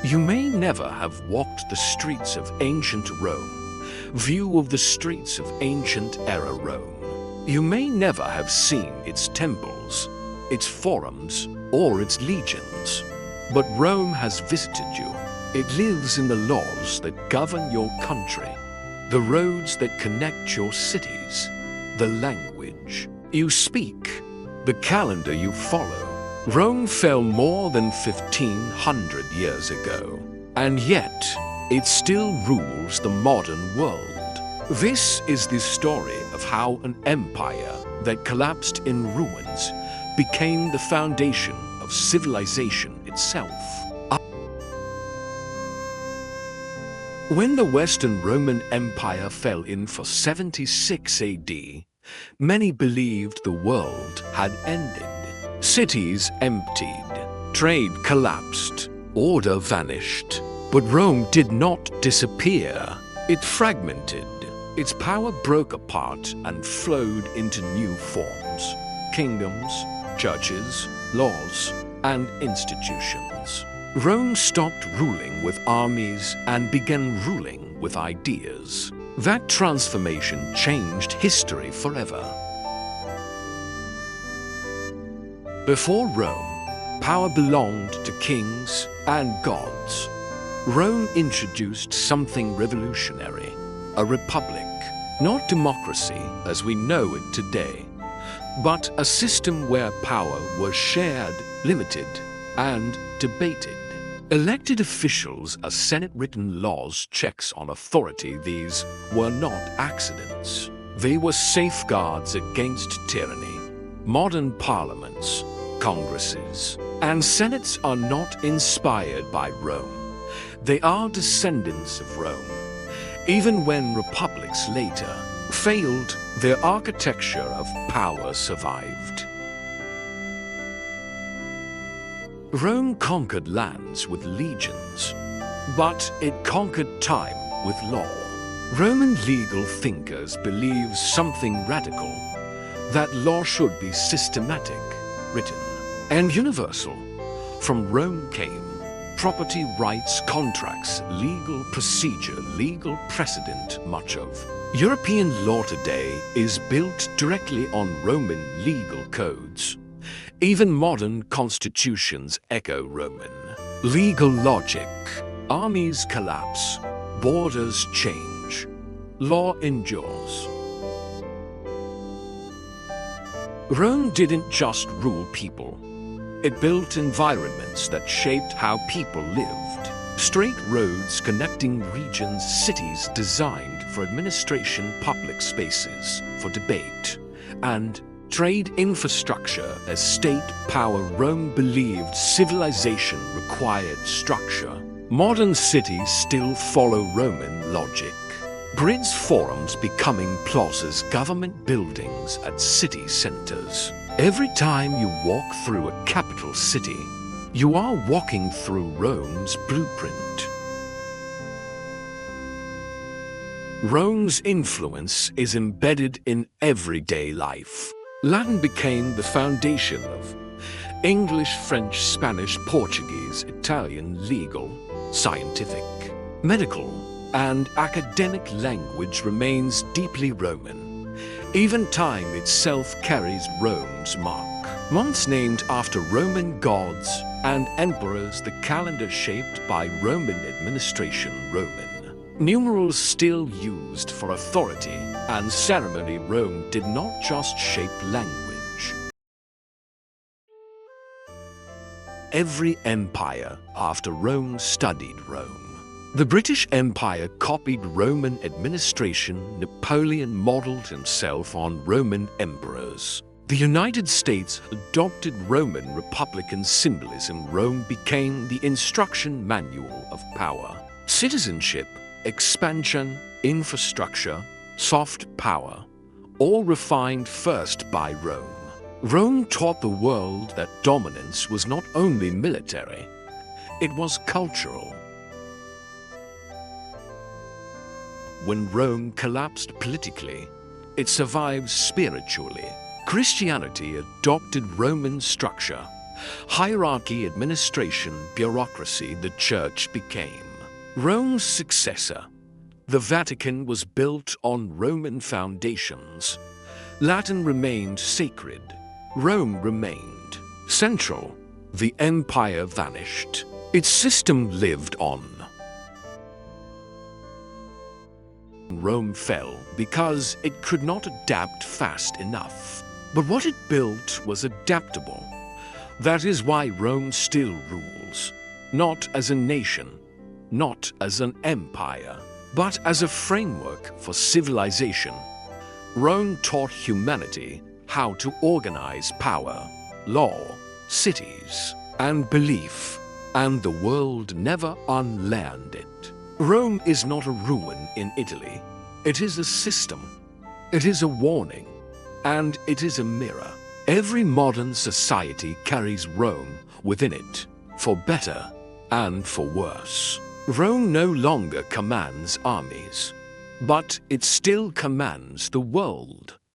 You may never have walked the streets of ancient Rome, view of the streets of ancient-era Rome. You may never have seen its temples, its forums, or its legions. But Rome has visited you. It lives in the laws that govern your country, the roads that connect your cities, the language you speak, the calendar you follow. Rome fell more than 1,500 years ago, and yet it still rules the modern world. This is the story of how an empire that collapsed in ruins became the foundation of civilization itself. When the Western Roman Empire fell in 476 AD, many believed the world had ended. Cities emptied, trade collapsed, order vanished. But Rome did not disappear. It fragmented. Its power broke apart and flowed into new forms: kingdoms, churches, laws, and institutions. Rome stopped ruling with armies and began ruling with ideas. That transformation changed history forever. Before Rome, power belonged to kings and gods. Rome introduced something revolutionary: a republic. Not democracy as we know it today, but a system where power was shared, limited, and debated. Elected officials as Senate-written laws, checks on authority. These were not accidents. They were safeguards against tyranny. Modern parliaments, congresses, and senates are not inspired by Rome. They are descendants of Rome. Even when republics later failed, their architecture of power survived. Rome conquered lands with legions, but it conquered time with law. Roman legal thinkers believed something radical: that law should be systematic, written, and universal. From Rome came property rights, contracts, legal procedure, legal precedent. Much of European law today is built directly on Roman legal codes. Even modern constitutions echo Roman legal logic. Armies collapse, borders change, law endures. Rome didn't just rule people. It built environments that shaped how people lived. Straight roads connecting regions, cities designed for administration, public spaces for debate, and trade infrastructure as state power. Rome believed civilization required structure. Modern cities still follow Roman logic. Grids, forums becoming plazas, government buildings at city centers. Every time you walk through a capital city, you are walking through Rome's blueprint. Rome's influence is embedded in everyday life. Latin became the foundation of English, French, Spanish, Portuguese, Italian. Legal, scientific, medical, and academic language remains deeply Roman. Even time itself carries Rome's mark. Months named after Roman gods and emperors, the calendar shaped by Roman administration. Roman numerals still used for authority and ceremony. Rome did not just shape language. Every empire after Rome studied Rome. The British Empire copied Roman administration. Napoleon modeled himself on Roman emperors. The United States adopted Roman republican symbolism. Rome became the instruction manual of power. Citizenship, expansion, infrastructure, soft power, all refined first by Rome. Rome taught the world that dominance was not only military, it was cultural. When Rome collapsed politically, it survived spiritually. Christianity adopted Roman structure, Hierarchy, administration, bureaucracy, the Church became Rome's successor. The Vatican was built on Roman foundations. Latin remained sacred. Rome remained central. The empire vanished. Its system lived on. Rome fell because it could not adapt fast enough. But what it built was adaptable. That is why Rome still rules, not as a nation, not as an empire, but as a framework for civilization. Rome taught humanity how to organize power, law, cities, and belief, and the world never unlearned it. Rome is not a ruin in Italy. It is a system. It is a warning. And it is a mirror. Every modern society carries Rome within it, for better and for worse. Rome no longer commands armies, but it still commands the world.